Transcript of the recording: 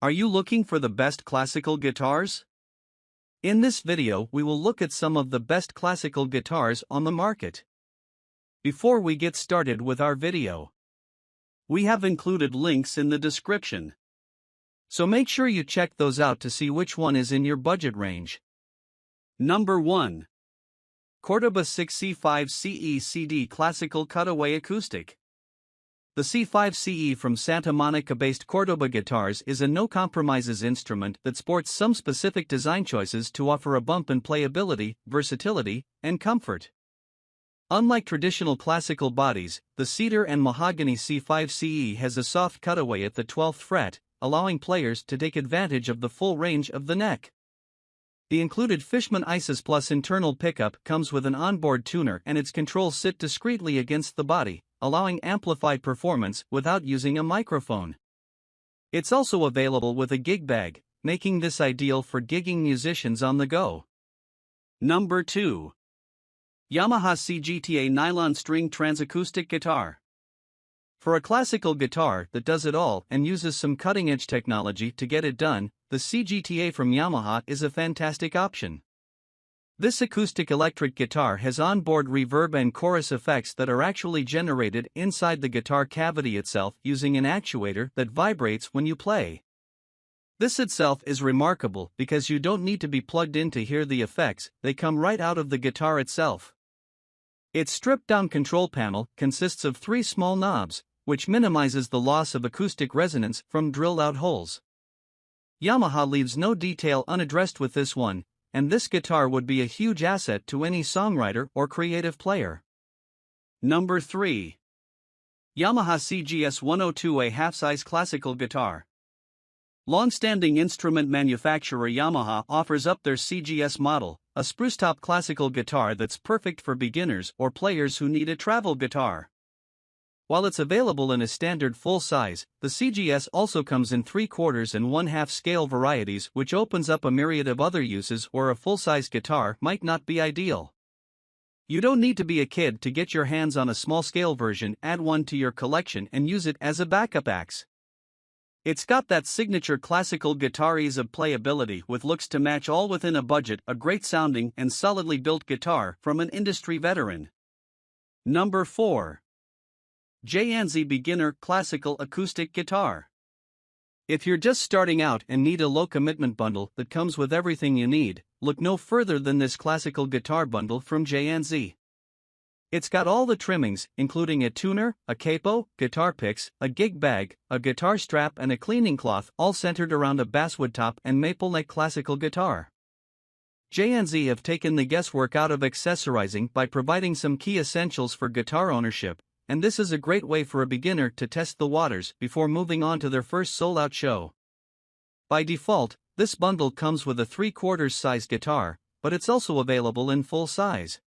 Are you looking for the best classical guitars? In this video we will look at some of the best classical guitars on the market. Before we get started with our video, we have included links in the description. So make sure you check those out to see which one is in your budget range. Number 1. Cordoba 6C5CE CD Classical Cutaway Acoustic. The C5CE from Santa Monica-based Cordoba guitars is a no-compromises instrument that sports some specific design choices to offer a bump in playability, versatility, and comfort. Unlike traditional classical bodies, the cedar and mahogany C5CE has a soft cutaway at the 12th fret, allowing players to take advantage of the full range of the neck. The included Fishman Isis Plus internal pickup comes with an onboard tuner, and its controls sit discreetly against the body, allowing amplified performance without using a microphone. It's also available with a gig bag, making this ideal for gigging musicians on the go. Number 2. Yamaha Cgta Nylon String TransAcoustic Guitar. For a classical guitar that does it all and uses some cutting-edge technology to get it done, the Cgta from Yamaha is a fantastic option. This acoustic electric guitar has onboard reverb and chorus effects that are actually generated inside the guitar cavity itself using an actuator that vibrates when you play. This itself is remarkable because you don't need to be plugged in to hear the effects, they come right out of the guitar itself. Its stripped-down control panel consists of 3 small knobs, which minimizes the loss of acoustic resonance from drilled-out holes. Yamaha leaves no detail unaddressed with this one, and this guitar would be a huge asset to any songwriter or creative player. Number 3. Yamaha CGS 102A Half-Size Classical Guitar. Long-standing instrument manufacturer Yamaha offers up their CGS model, a spruce-top classical guitar that's perfect for beginners or players who need a travel guitar. While it's available in a standard full size, the CGS also comes in 3/4 and 1/2 scale varieties, which opens up a myriad of other uses where a full-size guitar might not be ideal. You don't need to be a kid to get your hands on a small-scale version, add one to your collection and use it as a backup axe. It's got that signature classical guitar ease of playability with looks to match, all within a budget, a great sounding and solidly built guitar from an industry veteran. Number 4. Cgta Beginner Classical Acoustic Guitar. If you're just starting out and need a low-commitment bundle that comes with everything you need, look no further than this classical guitar bundle from Cgta. It's got all the trimmings, including a tuner, a capo, guitar picks, a gig bag, a guitar strap and a cleaning cloth, all centered around a basswood top and maple neck classical guitar. Cgta have taken the guesswork out of accessorizing by providing some key essentials for guitar ownership, and this is a great way for a beginner to test the waters before moving on to their first sold-out show. By default, this bundle comes with a 3/4 size guitar, but it's also available in full size.